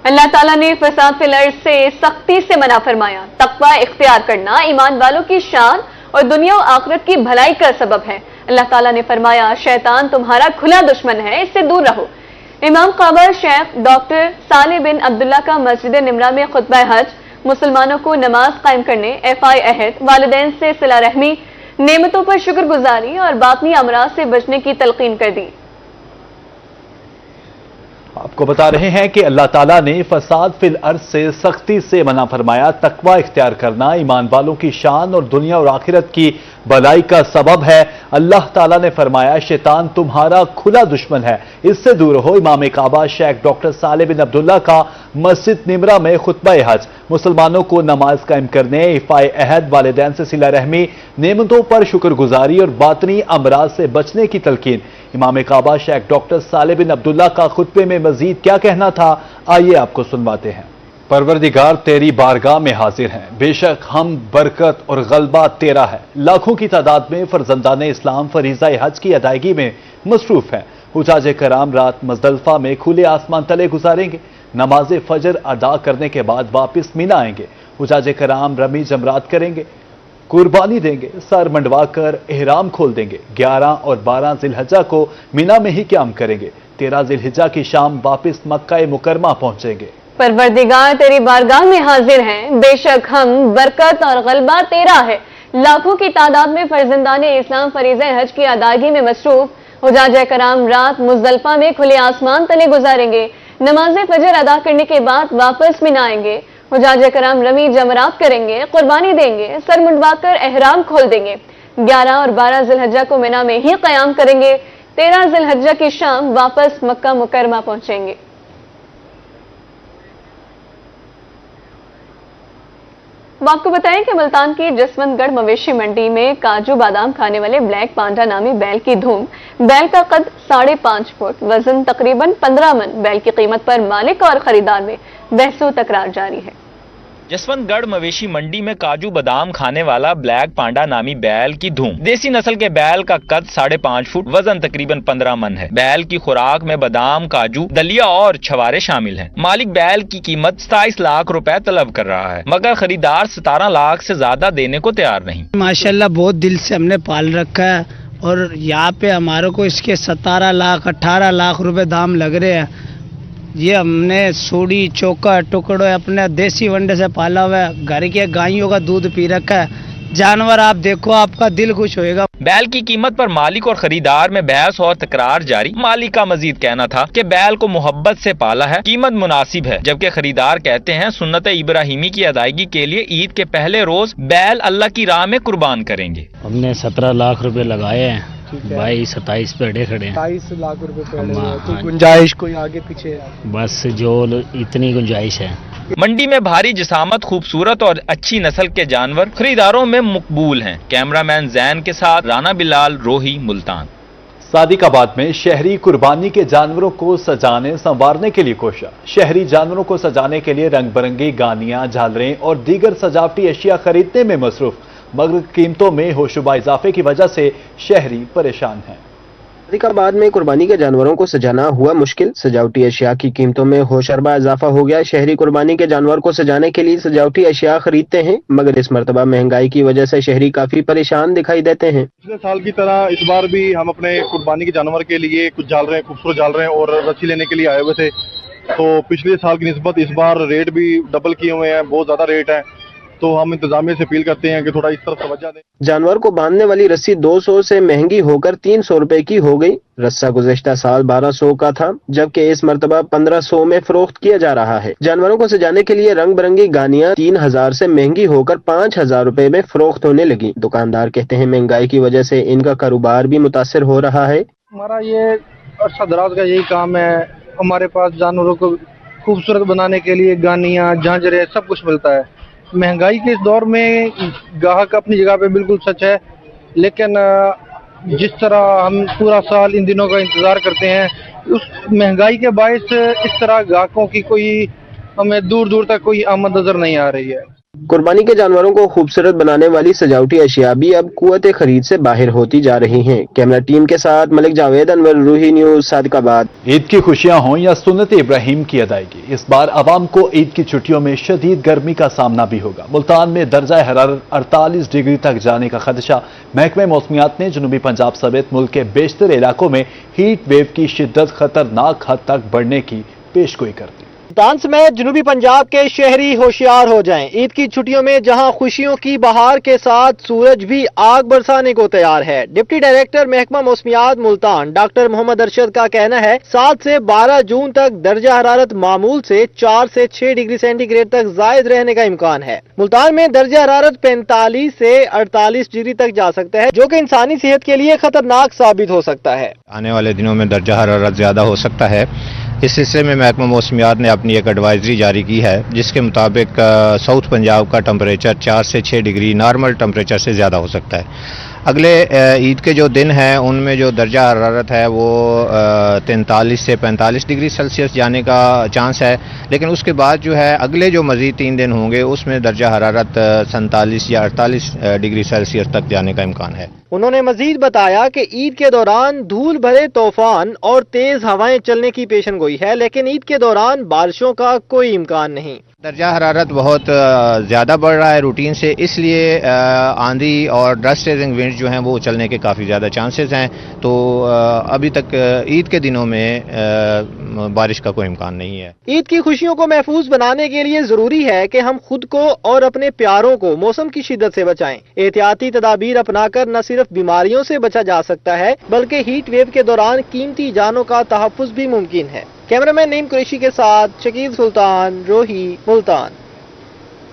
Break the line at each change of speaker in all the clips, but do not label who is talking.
اللہ تعالیٰ نے فساد فی الارض سے سختی سے منع فرمایا۔ تقوی اختیار کرنا ایمان والوں کی شان اور دنیا و آخرت کی بھلائی کا سبب ہے۔ اللہ تعالیٰ نے فرمایا شیطان تمہارا کھلا دشمن ہے، اس سے دور رہو۔ امام قابر شیخ ڈاکٹر صالح بن عبداللہ کا مسجد نمرہ میں خطبہ حج، مسلمانوں کو نماز قائم کرنے، ایفائے عہد، والدین سے صلہ رحمی، نعمتوں پر شکر گزاری اور باطنی امراض سے بچنے کی تلقین کر دی۔
آپ کو بتا رہے ہیں کہ اللہ تعالیٰ نے فساد فی الارض سے سختی سے منع فرمایا۔ تقوی اختیار کرنا ایمان والوں کی شان اور دنیا اور آخرت کی بھلائی کا سبب ہے۔ اللہ تعالیٰ نے فرمایا شیطان تمہارا کھلا دشمن ہے، اس سے دور رہو۔ امام کعبہ شیخ ڈاکٹر صالح بن عبداللہ کا مسجد نمرہ میں خطبہ حج، مسلمانوں کو نماز قائم کرنے، ایفائے عہد، والدین سے صلہ رحمی، نعمتوں پر شکر گزاری اور باطنی امراض سے بچنے کی تلقین۔ امام کعبہ شیخ ڈاکٹر صالح بن عبداللہ کا خطبے میں مزید کیا کہنا تھا، آئیے آپ کو سنواتے ہیں۔ پروردگار تیری بارگاہ میں حاضر ہیں، بے شک ہم برکت اور غلبہ تیرا ہے۔ لاکھوں کی تعداد میں فرزندان اسلام فریضہ حج کی ادائیگی میں مصروف ہیں۔ حجاج کرام رات مزدلفہ میں کھلے آسمان تلے گزاریں گے۔ نماز فجر ادا کرنے کے بعد واپس مینا آئیں گے۔ حجاج کرام رمی جمرات کریں گے، قربانی دیں گے، سر منڈوا کر احرام کھول دیں گے۔ 11 اور 12 ذی الحجہ کو مینا میں ہی قیام کریں گے۔ 13 ذی الحجہ کی شام واپس مکہ مکرمہ پہنچیں گے۔
پروردگار تیری بارگاہ میں حاضر ہیں، بے شک ہم برکت اور غلبہ تیرا ہے۔ لاکھوں کی تعداد میں فرزندان اسلام فریضہ حج کی ادائیگی میں مصروف۔ حجاج کرام رات مزدلفہ میں کھلے آسمان تلے گزاریں گے۔ نماز فجر ادا کرنے کے بعد واپس مینا آئیں گے۔ حجاج کرام رمی جمرات کریں گے، قربانی دیں گے، سر منڈوا کر احرام کھول دیں گے۔ 11 اور 12 ذی الحجہ کو مینا میں ہی قیام کریں گے۔ 13 ذی الحجہ کی شام واپس مکہ مکرمہ پہنچیں گے۔ آپ کو بتائیں کہ ملتان کی جسونت گڑھ مویشی منڈی میں کاجو بادام کھانے والے بلیک پانڈا نامی بیل کی دھوم۔ بیل کا قد 5.5 فٹ، وزن تقریباً 15 من۔ بیل کی قیمت پر مالک اور خریدار میں بحث و تکرار جاری ہے۔
جسونت گڑھ مویشی منڈی میں کاجو بادام کھانے والا بلیک پانڈا نامی بیل کی دھوم۔ دیسی نسل کے بیل کا قد 5.5 فٹ، وزن تقریباً 15 من ہے۔ بیل کی خوراک میں بادام، کاجو، دلیا اور چھوارے شامل ہیں۔ مالک بیل کی قیمت 27 لاکھ روپے طلب کر رہا ہے، مگر خریدار 17 لاکھ سے زیادہ دینے کو تیار نہیں۔
ماشاءاللہ بہت دل سے ہم نے پال رکھا ہے اور یہاں پہ ہمارے کو اس کے 17 لاکھ 18 لاکھ روپے دام لگ رہے ہیں۔ یہ ہم نے سوڑی چوکا ٹکڑے اپنے دیسی ونڈے سے پالا ہوا ہے، گھر کے گائیوں کا دودھ پی رکھا ہے۔ جانور آپ دیکھو آپ کا دل خوش ہوئے گا۔
بیل کی قیمت پر مالک اور خریدار میں بحث اور تکرار جاری۔ مالک کا مزید کہنا تھا کہ بیل کو محبت سے پالا ہے، قیمت مناسب ہے، جبکہ خریدار کہتے ہیں سنت ابراہیمی کی ادائیگی کے لیے عید کے پہلے روز بیل اللہ کی راہ میں قربان کریں گے۔
ہم نے 17 لاکھ روپے لگائے ہیں، بھائی 27 پہ اڑے کھڑے ہیں۔
27 لاکھ روپے پہ کوئی گنجائش کوئی آگے پیچھے؟
بس جو اتنی گنجائش ہے۔
منڈی میں بھاری جسامت، خوبصورت اور اچھی نسل کے جانور خریداروں میں مقبول ہیں۔ کیمرہ مین زین کے ساتھ رانا بلال، روہی، ملتان۔
صادق آباد میں شہری قربانی کے جانوروں کو سجانے سنوارنے کے لیے کوشاں۔ شہری جانوروں کو سجانے کے لیے رنگ برنگی گانیاں، جھالریں اور دیگر سجاوٹی اشیاء خریدنے میں مصروف، مگر قیمتوں میں ہوشوبہ اضافے کی وجہ سے شہری پریشان ہیں۔
صادق آباد میں قربانی کے جانوروں کو سجانا ہوا مشکل، سجاوٹی اشیاء کی قیمتوں میں ہوشربہ اضافہ ہو گیا۔ شہری قربانی کے جانور کو سجانے کے لیے سجاوٹی اشیاء خریدتے ہیں، مگر اس مرتبہ مہنگائی کی وجہ سے شہری کافی پریشان دکھائی دیتے ہیں۔
پچھلے سال کی طرح اس بار بھی ہم اپنے قربانی کے جانور کے لیے کچھ جھالریں، خوبصورت جھالریں اور رسی لینے کے لیے آئے ہوئے تھے، تو پچھلے سال کی نسبت اس بار ریٹ بھی ڈبل کیے ہوئے ہیں، بہت زیادہ ریٹ ہیں، تو ہم انتظامیہ سے اپیل کرتے ہیں کہ تھوڑا اس طرف توجہ دیں۔
جانور کو باندھنے والی رسی 200 سے مہنگی ہو کر 300 روپے کی ہو گئی۔ رسہ گزشتہ سال 1200 کا تھا، جبکہ اس مرتبہ 1500 میں فروخت کیا جا رہا ہے۔ جانوروں کو سجانے کے لیے رنگ برنگی گانیاں 3000 سے مہنگی ہو کر 5000 روپے میں فروخت ہونے لگی۔ دکاندار کہتے ہیں مہنگائی کی وجہ سے ان کا کاروبار بھی متاثر ہو رہا ہے۔
ہمارا یہ عرصہ دراز کا یہی کام ہے، ہمارے پاس جانوروں کو خوبصورت بنانے کے لیے گانیاں، جھانجریں سب کچھ ملتا ہے۔ مہنگائی کے اس دور میں گاہک اپنی جگہ پہ بالکل سچ ہے، لیکن جس طرح ہم پورا سال ان دنوں کا انتظار کرتے ہیں، اس مہنگائی کے باعث اس طرح گاہکوں کی کوئی ہمیں دور دور تک کوئی آمد نظر نہیں آ رہی ہے۔
कुर्बानी के जानवरों को खूबसूरत बनाने वाली सजावटी अशिया भी अब कुव्वत खरीद से बाहर होती जा रही हैं। कैमरा टीम के साथ मलिक जावेद, अनवर रूही, न्यूज सादिकाबाद।
ईद की खुशियां हों या सुन्नत इब्राहिम की अदायगी, इस बार आवाम को ईद की छुट्टियों में शदीद गर्मी का सामना भी होगा। मुल्तान में दर्जा हरारत 48 डिग्री तक जाने का खदशा। महकमे मौसमियात ने जनूबी पंजाब समेत मुल्क के बेशतर इलाकों में हीट वेव की शिद्दत खतरनाक हद तक बढ़ने की पेशगोई कर दी।
मुल्तान समेत जनूबी पंजाब के शहरी होशियार हो जाएं। ईद की छुट्टियों में जहां खुशियों की बहार के साथ सूरज भी आग बरसाने को तैयार है। डिप्टी डायरेक्टर महकमा मौसमियात मुल्तान डॉक्टर मोहम्मद अरशद का कहना है 7 से 12 जून तक दर्जा हरारत मामूल से 4 से 6 डिग्री सेंटीग्रेड तक जायद रहने का इम्कान है। मुल्तान में दर्जा हरारत 45 से 48 डिग्री तक जा सकता है, जो कि इंसानी सेहत के लिए खतरनाक साबित हो सकता है।
आने वाले दिनों में दर्जा हरारत ज्यादा हो सकता है। इस सिलसिले में महकमा मौसमियात ने अपनी एक एडवाइजरी जारी की है, जिसके मुताबिक साउथ पंजाब का टेम्परेचर 4 से 6 डिग्री नॉर्मल टेम्परेचर से ज़्यादा हो सकता है। अगले ईद के जो दिन हैं उनमें जो दर्जा हरारत है वो 43 से 45 डिग्री सेल्सियस जाने का चांस है, लेकिन उसके बाद जो है अगले जो मज़ीद 3 दिन होंगे उसमें दर्जा हरारत 47 या 48 डिग्री सेल्सियस तक जाने का इम्कान है।
उन्होंने मजीद बताया कि ईद के दौरान धूल भरे तूफान और तेज हवाएं चलने की पेशनगोई है, लेकिन ईद के दौरान बारिशों का कोई इम्कान नहीं।
दर्जा हरारत बहुत ज़्यादा बढ़ रहा है रूटीन से, इसलिए आंधी और डस्ट रेजिंग विंड जो हैं वो चलने के काफ़ी ज़्यादा चांसेस हैं। तो अभी तक ईद के दिनों में बारिश का कोई इम्कान नहीं है।
ईद की खुशियों को महफूज बनाने के लिए ज़रूरी है कि हम खुद को और अपने प्यारों को मौसम की शिद्दत से बचाएं। एहतियाती तदाबीर अपनाकर न सिर्फ बीमारियों से बचा जा सकता है, बल्कि हीट वेव के दौरान कीमती जानों का तहफ़्फ़ुज़ भी मुमकिन है। कैमरामैन नईम कुरैशी के साथ शकील सुल्तान, रोही, मुल्तान।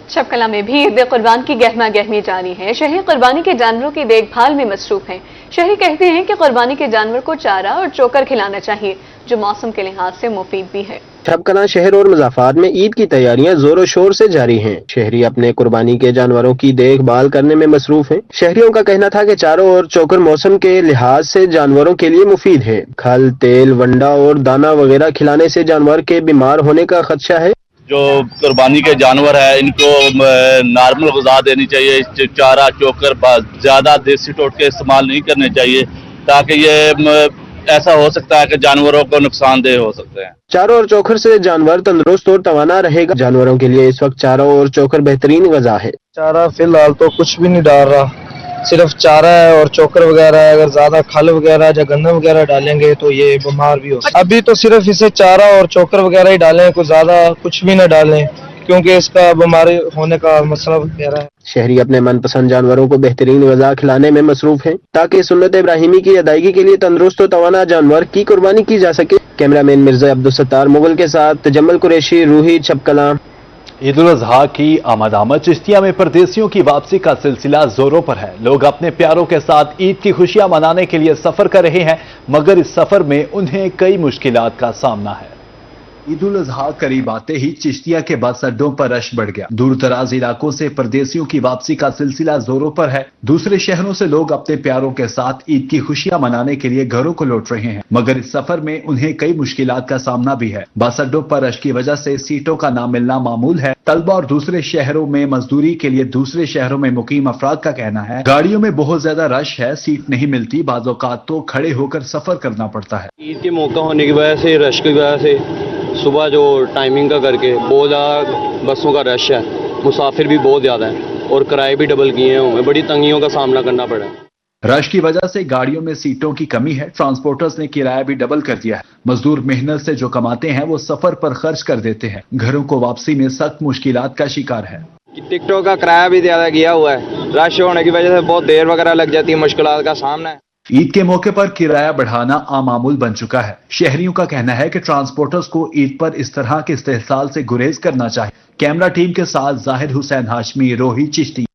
शबकला में भी ईद कुर्बान की गहमा गहमी जारी है। शहरी कुर्बानी के जानवरों की देखभाल में मसरूफ हैं। शहरी कहते हैं कि कुर्बानी के जानवर को चारा और चोकर खिलाना चाहिए, जो मौसम के लिहाज से मुफीद भी है।
शबकला शहर और मुज़ाफ़ात में ईद की तैयारियां जोरों शोर से जारी हैं। शहरी अपने कुर्बानी के जानवरों की देखभाल करने में मसरूफ हैं। शहरियों का कहना था कि चारों और चोकर मौसम के लिहाज से जानवरों के लिए मुफीद है। खल, तेल, वंडा और दाना वगैरह खिलाने से जानवर के बीमार होने का खदशा है।
जो कुर्बानी के जानवर है इनको नॉर्मल ग़िज़ा देनी चाहिए। चारा चोकर ज़्यादा देसी टोटके इस्तेमाल नहीं करने चाहिए, ताकि ये ऐसा हो सकता है कि जानवरों को नुकसानदेह हो सकते हैं।
चारों और चोकर से जानवर तंदुरुस्त और तवाना रहेगा। जानवरों के लिए इस वक्त चारों और चोकर बेहतरीन ग़िज़ा है।
चारा फिलहाल तो कुछ भी नहीं डाल रहा, सिर्फ चारा है और चोकर वगैरह है। अगर ज्यादा खल वगैरह या गंदम वगैरह डालेंगे तो ये बीमार भी हो सकता है। अभी तो सिर्फ इसे चारा और चोकर वगैरह ही डालें, कुछ ज्यादा कुछ भी न डालें, क्योंकि इसका बीमारी होने का मसला वगैरह है।
शहरी अपने मनपसंद जानवरों को बेहतरीन ग़िज़ा खिलाने में मसरूफ हैं, ताकि सुन्नत इब्राहिमी की अदायगी के लिए तंदुरुस्त और तवाना जानवर की कुर्बानी की जा सके। कैमरामैन मिर्जा अब्दुल सत्तार मुगल के साथ तजम्मल कुरैशी, रूही, शबकला।
ईद उल अजहा की आमद चिश्तिया में परदेसियों की वापसी का सिलसिला जोरों पर है। लोग अपने प्यारों के साथ ईद की खुशियां मनाने के लिए सफर कर रहे हैं, मगर इस सफर में उन्हें कई मुश्किलात का सामना है। ईद उल अजहा करीब आते ही चिश्तिया के बस अड्डों पर रश बढ़ गया। दूर दराज इलाकों से परदेसियों की वापसी का सिलसिला जोरों पर है। दूसरे शहरों से लोग अपने प्यारों के साथ ईद की खुशियां मनाने के लिए घरों को लौट रहे हैं, मगर इस सफर में उन्हें कई मुश्किलात का सामना भी है। बस अड्डों पर रश की वजह से सीटों का ना मिलना मामूल है। तलबा और दूसरे शहरों में मजदूरी के लिए दूसरे शहरों में मुकीम अफराद का कहना है गाड़ियों में बहुत ज्यादा रश है, सीट नहीं मिलती, बाज़ औक़ात तो खड़े होकर सफर करना पड़ता है।
ईद के मौका होने की वजह से, रश की वजह से सुबह जो टाइमिंग का करके बहुत ज़्यादा बसों का रश है, मुसाफिर भी बहुत ज़्यादा है और किराए भी डबल किए हैं। हमें बड़ी तंगियों का सामना करना पड़ा है।
रश की वजह से गाड़ियों में सीटों की कमी है। ट्रांसपोर्टर्स ने किराया भी डबल कर दिया है। मजदूर मेहनत से जो कमाते हैं वो सफर पर खर्च कर देते हैं। घरों को वापसी में सख्त मुश्किलात का शिकार है।
टिकटों का किराया भी ज़्यादा किया हुआ है। रश होने की वजह से बहुत देर वगैरह लग जाती है, मुश्किलात का सामना है।
ईद के मौके पर किराया बढ़ाना आमामूल बन चुका है। शहरियों का कहना है कि ट्रांसपोर्टर्स को ईद पर इस तरह के इस्तेहसाल से गुरेज करना चाहिए। कैमरा टीम के साथ जाहिर हुसैन हाशमी, रोही, चिश्ती।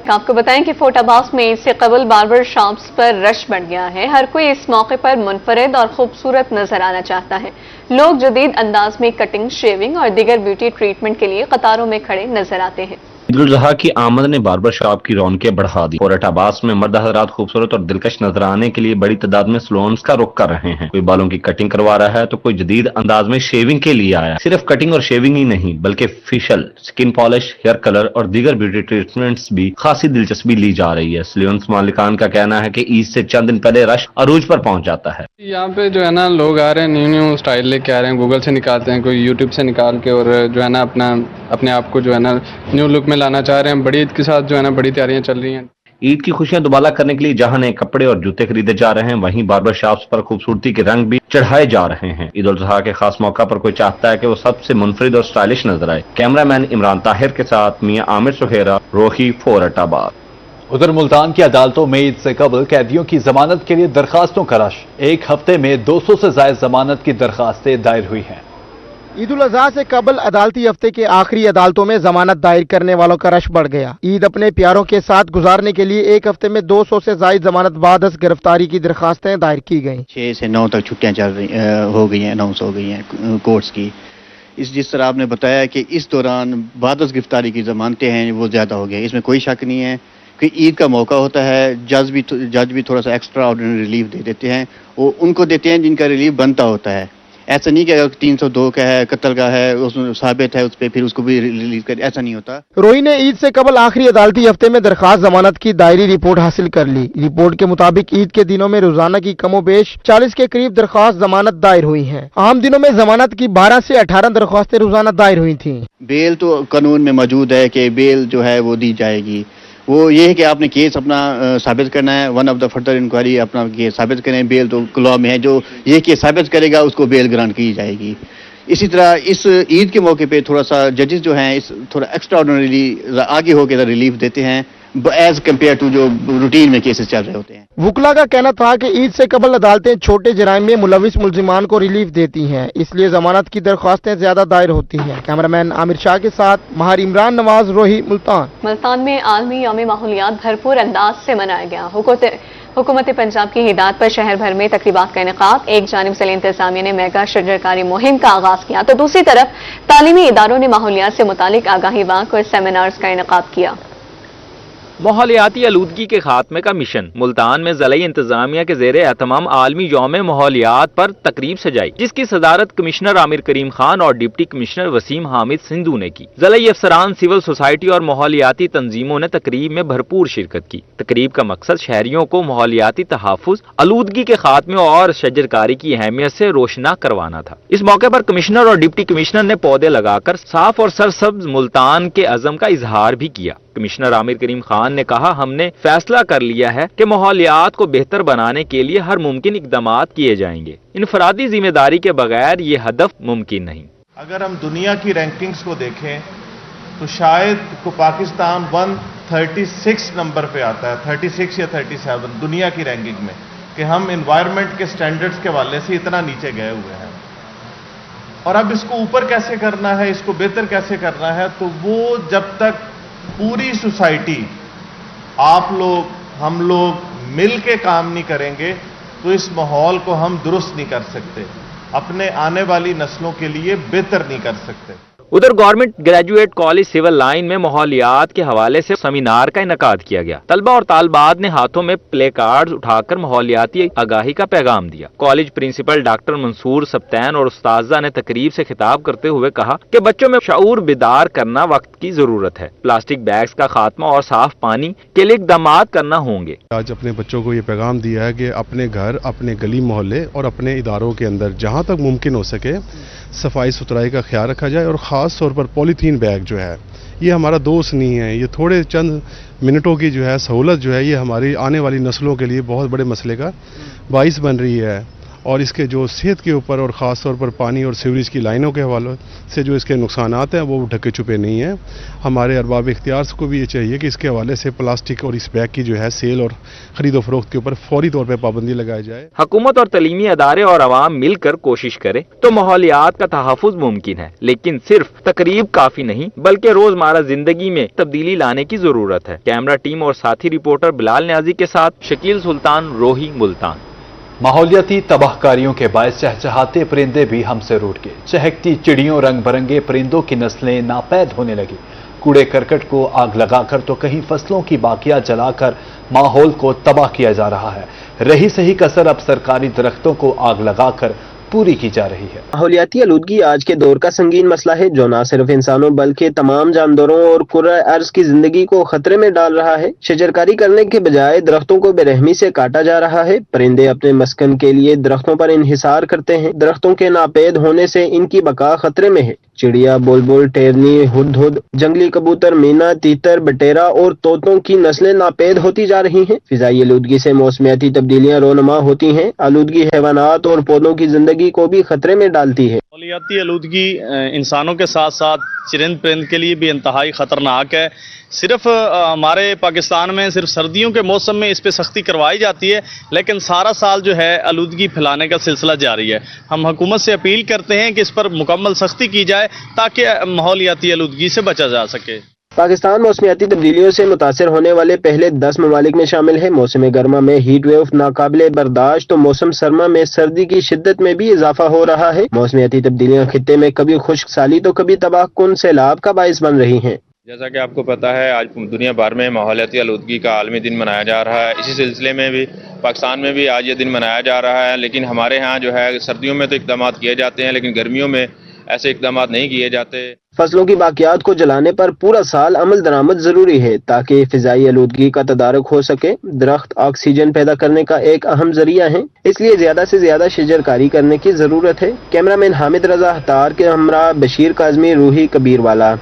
आपको बताएं कि फोटाबाज में इससे कबल बार्बर शॉप्स पर रश बढ़ गया है। हर कोई इस मौके पर मुनफरिद और खूबसूरत नजर आना चाहता है। लोग जदीद अंदाज में कटिंग, शेविंग और दीगर ब्यूटी ट्रीटमेंट के लिए कतारों में खड़े नजर आते हैं।
ईद उल ज़ुहा की आमद ने बार्बर शॉप की रौनकें बढ़ा दी। कोरट आबास में मर्द हज़रात खूबसूरत और दिलकश नजर आने के लिए बड़ी तादाद में सैलून्स का रुख कर रहे हैं। कोई बालों की कटिंग करवा रहा है तो कोई जदीद अंदाज में शेविंग के लिए आया। सिर्फ कटिंग और शेविंग ही नहीं बल्कि facial, skin polish, hair colour और दीगर ब्यूटी ट्रीटमेंट्स भी खासी दिलचस्पी ली जा रही है। सैलून्स मालिकान का कहना है कि ईद से चंद दिन पहले रश अरूज पर पहुंच जाता है।
यहाँ पे जो है ना लोग आ रहे हैं, न्यू न्यू स्टाइल लेके आ रहे हैं, गूगल से निकालते हैं, कोई यूट्यूब से निकाल के, और जो है ना अपने आप को जो है ना न्यू लुक में लाना चाह रहे हैं। बड़ी ईद के साथ जो है ना बड़ी तैयारियां चल रही हैं।
ईद की खुशियां दुबाला करने के लिए जहां नए कपड़े और जूते खरीदे जा रहे हैं, वहीं बार्बर शॉप्स पर खूबसूरती के रंग भी चढ़ाए जा रहे हैं। ईद उल ज़ुहा के खास मौका पर कोई चाहता है कि वो सबसे मुनफरिद और स्टाइलिश नजर आए। कैमरामैन इमरान ताहिर के साथ मियां आमिर सुहेरा, रोही, फोरटाबाद।
उधर मुल्तान की अदालतों में ईद से कबल कैदियों की जमानत के लिए दरखास्तों का रश। एक हफ्ते में 200 से ज्यादा जमानत की दरखास्तें दायर हुई हैं।
ईद उल अजहा से कबल अदालती हफ्ते के आखिरी अदालतों में जमानत दायर करने वालों का रश बढ़ गया। ईद अपने प्यारों के साथ गुजारने के लिए एक हफ्ते में 200 से ज्यादा जमानत बाद गिरफ्तारी की दरखास्तें दायर की गईं।
6 से 9 तक छुट्टियां चल रही हो गई हैं, अनाउंस हो गई हैं कोर्ट्स की। जिस तरह आपने बताया कि इस दौरान बाद गिरफ्तारी की जमानतें हैं वो ज्यादा हो गई, इसमें कोई शक नहीं है कि ईद का मौका होता है। जज भी थोड़ा सा एक्स्ट्रा ऑर्डिनरी रिलीफ दे देते हैं, वो उनको देते हैं जिनका रिलीफ बनता होता है। ऐसा नहीं कि अगर 302 का है, कत्ल का है, उसमें साबित है उस पर, फिर उसको भी रिलीज कर, ऐसा नहीं होता।
रोही ने ईद से कबल आखिरी अदालती हफ्ते में दरखास्त जमानत की दायरी रिपोर्ट हासिल कर ली। रिपोर्ट के मुताबिक ईद के दिनों में रोजाना की कमोबेश 40 के करीब दरखास्त जमानत दायर हुई हैं। आम दिनों में जमानत की 12 से 18 दरखास्तें रोजाना दायर हुई थी।
बेल तो कानून में मौजूद है कि बेल जो है वो दी जाएगी। वो ये है कि आपने केस अपना साबित करना है, one of the further inquiry अपना केस साबित करें। बेल तो लॉ में है, जो ये केस साबित करेगा उसको बेल ग्रांट की जाएगी। इसी तरह इस ईद के मौके पे थोड़ा सा जजेस जो हैं इस थोड़ा एक्स्ट्रा ऑर्डिनरी आगे होकर रिलीफ देते हैं एज कम्पेयर टू जो रूटीन में केसेस चल रहे होते हैं।
वुकला का कहना था कि ईद से कबल अदालतें छोटे जराइम में मुलविस मुल्जिमान को रिलीफ देती हैं, इसलिए जमानत की दरख्वास्तें ज्यादा दायर होती हैं। कैमरामैन आमिर शाह के साथ महार इमरान नवाज, रोही, मुल्तान।
मुल्तान में आलमी यौम माहौलियात भरपूर अंदाज से मनाया गया। हुकूमत पंजाब की हिदायत पर शहर भर में तकरीबात का इनेकाद। एक जानिब से इंतजामिया ने मेगा शजरकारी मुहिम का आगाज किया तो दूसरी तरफ तालीमी इदारों ने माहौलियात से मुतालिक आगाही वाक और सेमिनार्स का इनेकाद किया।
माहौलियाती आलूदगी के खात्मे का मिशन। मुल्तान में ज़िला इंतजामिया के ज़ेरे एहतमाम आलमी यौम माहौलियात पर तकरीब सजाई, जिसकी सदारत कमिश्नर आमिर करीम खान और डिप्टी कमिश्नर वसीम हामिद सिंधु ने की। ज़िला अफसरान, सिविल सोसाइटी और माहौलियाती तंजीमों ने तकरीब में भरपूर शिरकत की। तकरीब का मकसद शहरियों को माहौलियाती तहफ़्फ़ुज़, आलूदगी के खात्मे और शजरकारी की अहमियत से रोशना करवाना था। इस मौके पर कमिश्नर और डिप्टी कमिश्नर ने पौधे लगाकर साफ और सरसब्ज मुल्तान के अज़म का इजहार भी किया। कमिश्नर आमिर करीम खान ने कहा, हमने फैसला कर लिया है कि माहौलियात को बेहतर बनाने के लिए हर मुमकिन इक़दामात किए जाएंगे। इनफरादी जिम्मेदारी के बगैर ये हदफ मुमकिन नहीं।
अगर हम दुनिया की रैंकिंग्स को देखें तो शायद को पाकिस्तान 136 नंबर पे आता है, 36 या 37 दुनिया की रैंकिंग में, कि हम एनवायरनमेंट के स्टैंडर्ड्स के हवाले से इतना नीचे गए हुए हैं। और अब इसको ऊपर कैसे करना है, इसको बेहतर कैसे करना है, तो वो जब तक पूरी सोसाइटी, आप लोग, हम लोग मिल के काम नहीं करेंगे तो इस माहौल को हम दुरुस्त नहीं कर सकते, अपने आने वाली नस्लों के लिए बेहतर नहीं कर सकते।
उधर government graduate college civil line में माहौलियात के हवाले से सेमिनार का इनेकाद किया गया। तलबा और तालबात ने हाथों में प्ले कार्ड्स उठाकर माहौलियाती आगाही का पैगाम दिया। College principal doctor Mansoor Sibtain और उस्ताजा ने तकरीब से खिताब करते हुए कहा कि बच्चों में शऊर बेदार करना वक्त की जरूरत है। प्लास्टिक बैग्स का खात्मा और साफ पानी के लिए इक़दामात करना होंगे।
आज अपने बच्चों को ये पैगाम दिया है कि अपने घर, अपने गली मोहल्ले और अपने इदारों के अंदर जहाँ तक मुमकिन हो सके सफाई सुथराई का ख्याल रखा जाए। और ख़ास तौर पर पॉलीथीन बैग जो है ये हमारा दोस्त नहीं है, ये थोड़े चंद मिनटों की जो है सहूलत जो है ये हमारी आने वाली नस्लों के लिए बहुत बड़े मसले का बाइस बन रही है। और इसके जो सेहत के ऊपर और ख़ास तौर पर पानी और सीवरेज की लाइनों के हवाले से जो इसके नुकसानात हैं वो ढके छुपे नहीं हैं। हमारे अरबाब इख्तियार को भी ये चाहिए कि इसके हवाले से प्लास्टिक और इस बैग की जो है सेल और ख़रीदो फरोख्त के ऊपर फौरी तौर पर पाबंदी लगाई जाए।
हुकूमत और तलीमी अदारे और अवाम मिलकर कोशिश करें तो माहौलियात का तहफ़्फ़ुज़ मुमकिन है, लेकिन सिर्फ तकरीब काफ़ी नहीं बल्कि रोज़मर्रा जिंदगी में तब्दीली लाने की ज़रूरत है। कैमरा टीम और साथी रिपोर्टर बिलाल न्याजी के साथ शकील सुल्तान, रोही, मुल्तान।
माहौलियाती तबाहकारियों के बायस चहचहाते परिंदे भी हमसे रूठ गए। चहकती चिड़ियों, रंग बरंगे परिंदों की नस्लें नापैद होने लगी। कूड़े करकट को आग लगाकर तो कहीं फसलों की बाकियात जलाकर माहौल को तबाह किया जा रहा है। रही सही कसर अब सरकारी दरख्तों को आग लगाकर पूरी की जा रही है।
माहौलियाती आलूदगी आज के दौर का संगीन मसला है जो न सिर्फ इंसानों बल्कि तमाम जानवरों और कुर्रा अर्ज की जिंदगी को खतरे में डाल रहा है। शजरकारी करने के बजाय दरख्तों को बेरहमी से काटा जा रहा है। परिंदे अपने मस्कन के लिए दरख्तों पर इन्हिसार करते हैं। दरख्तों के नापेद होने से इनकी बका खतरे में है। चिड़िया, बुलबुल, टेरनी, हुदहुद, जंगली कबूतर, मीना, तीतर, बटेरा और तोतों की नस्लें नापेद होती जा रही हैं। फिजाई आलूदगी से मौसमियाती तब्दीलियां रोनमा होती हैं। आलूदगी हैवानात और पौधों की जिंदगी को भी खतरे में डालती है।
माहौलियाती आलूदगी इंसानों के साथ साथ चरिंद परिंद के लिए भी इंतहाई खतरनाक है। सिर्फ हमारे पाकिस्तान में सिर्फ सर्दियों के मौसम में इस पे सख्ती करवाई जाती है, लेकिन सारा साल जो है आलूदगी फैलाने का सिलसिला जारी है। हम हुकूमत से अपील करते हैं कि इस पर मुकम्मल सख्ती की जाए ताकि माहौलियाती आलूदगी से बचा जा सके।
पाकिस्तान मौसमियाती तब्दीलियों से मुतासर होने वाले पहले 10 ममालिक में शामिल है। मौसम गर्मा में हीट वेव नाकाबिले बर्दाश्त तो मौसम सरमा में सर्दी की शिद्दत में भी इजाफा हो रहा है। मौसमियाती तब्दीलियां खित्ते में कभी खुश्क साली तो कभी तबाहकुन सैलाब का बाइस बन रही हैं।
जैसा कि आपको पता है, आज दुनिया भर में माहौलियाती आलूदगी का आलमी दिन मनाया जा रहा है। इसी सिलसिले में भी पाकिस्तान में भी आज ये दिन मनाया जा रहा है। लेकिन हमारे यहाँ जो है सर्दियों में तो इक़दाम किए जाते हैं, लेकिन गर्मियों में ऐसे इक़दाम नहीं किए जाते।
फसलों की बाकियात को जलाने पर पूरा साल अमल दरामद जरूरी है ताकि फिजाई आलूदगी का तदारुक हो सके। दरख्त ऑक्सीजन पैदा करने का एक अहम जरिया है, इसलिए ज्यादा से ज्यादा शजरकारी करने की जरूरत है। कैमरामैन हामिद रजा हतार के हमरा बशीर काजमी, रूही कबीर वाला।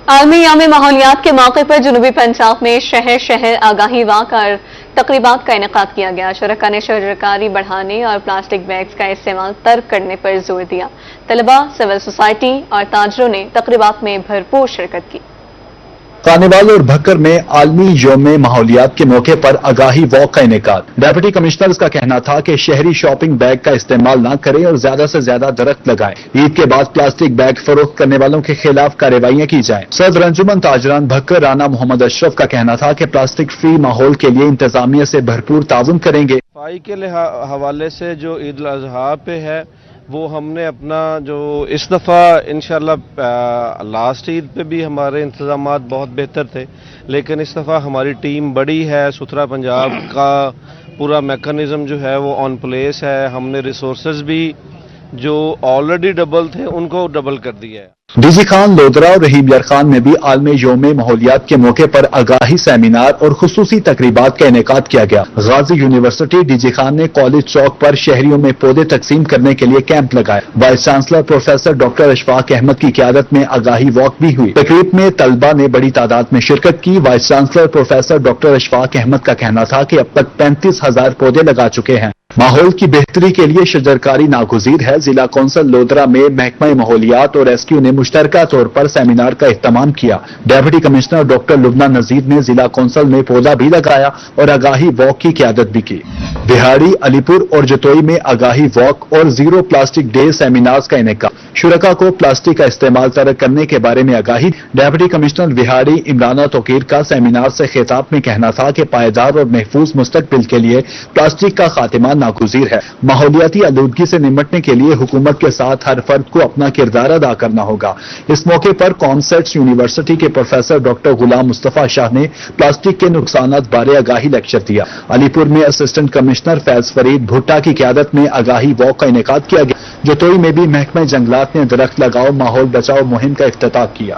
आलमी यौम माहौलियात के मौके पर जनूबी पंजाब में शहर शहर आगाही वाक और तकरीबात का इनेकाद किया गया। शुरका ने शजरकारी बढ़ाने और प्लास्टिक बैग्स का इस्तेमाल तर्क करने पर जोर दिया। तलबा, सिविल सोसाइटी और ताजरों ने तकरीबात में भरपूर शिरकत की।
कानेवाल और भक्कर में आलमी यौम माहौलियात के मौके पर आगाही वॉक का इनेकाद। डेप्यूटी कमिश्नर का कहना था कि शहरी शॉपिंग बैग का इस्तेमाल न करें और ज्यादा से ज्यादा दरख्त लगाएं। ईद के बाद प्लास्टिक बैग फरोख्त करने वालों के खिलाफ कार्रवाइयां की जाएं। सदर अंजुमन ताजरान भक्कर राना मोहम्मद अशरफ का कहना था कि प्लास्टिक फ्री माहौल के लिए इंतजामिया से भरपूर ताउन करेंगे।
सफाई के हवाले से जो ईद उल अजहा पे है वो हमने अपना जो इस दफ़ा इंशाल्लाह लास्ट ईद पे भी हमारे इंतज़ामात बहुत बेहतर थे, लेकिन इस दफ़ा हमारी टीम बड़ी है। सुथरा पंजाब का पूरा मैकेनिज़्म जो है वो ऑन प्लेस है। हमने रिसोर्सेज भी जो ऑलरेडी डबल थे उनको डबल कर दिया है।
डीजी खान, लोधरा और रहीम यार खान में भी आलमी यौम माहौलियात के मौके पर आगाही सेमिनार और खुसूसी तकरीबात का इनेकाद किया गया। गाजी यूनिवर्सिटी डीजी खान ने कॉलेज चौक पर शहरियों में पौधे तकसीम करने के लिए कैंप लगाया। Vice chancellor professor doctor Ashfaq Ahmed की क़यादत में आगाही वॉक भी हुई। तकरीब में तलबा ने बड़ी तादाद में शिरकत की। Vice chancellor professor doctor Ashfaq Ahmed का कहना था कि अब तक 35,000 पौधे लगा चुके हैं। माहौल की बेहतरी के लिए शजरकारी नागुज़ीर है। जिला कौंसल लोधरा में महकमा माहौलियात और एसक्यू ने मुश्तरका तौर पर सेमिनार का इख्तिताम किया। डेप्यूटी कमिश्नर डॉक्टर लुबना नजीर ने जिला कौंसल में पौधा भी लगाया और आगाही वॉक की क़यादत भी की। बिहाड़ी, अलीपुर और जतोई में आगाही वॉक और जीरो प्लास्टिक डे सेमिनार्स का इनेकाद। शुरका को प्लास्टिक का इस्तेमाल तर्क करने के बारे में आगाही। डेप्यूटी कमिश्नर बिहाड़ी इमराना तोकीर का सेमिनार से खिताब में कहना था कि पायदार और महफूज मुस्तकबिल के लिए प्लास्टिक का खात्मा नागुज़ीर है। माहौलियाती आलूदगी से निपटने के लिए हुकूमत के साथ हर फर्द को अपना किरदार अदा करना होगा। इस मौके पर कॉन्सेट्स यूनिवर्सिटी के प्रोफेसर डॉक्टर गुलाम मुस्तफा शाह ने प्लास्टिक के नुकसानात बारे आगाही लेक्चर दिया। अलीपुर में असिस्टेंट कमिश्नर फैज फरीद भुट्टा की क़यादत में आगाही वॉक का इनेकाद किया गया। जतोई में भी महकमा जंगलात ने दरख्त लगाओ माहौल बचाओ मुहिम का इफ्तिताह किया।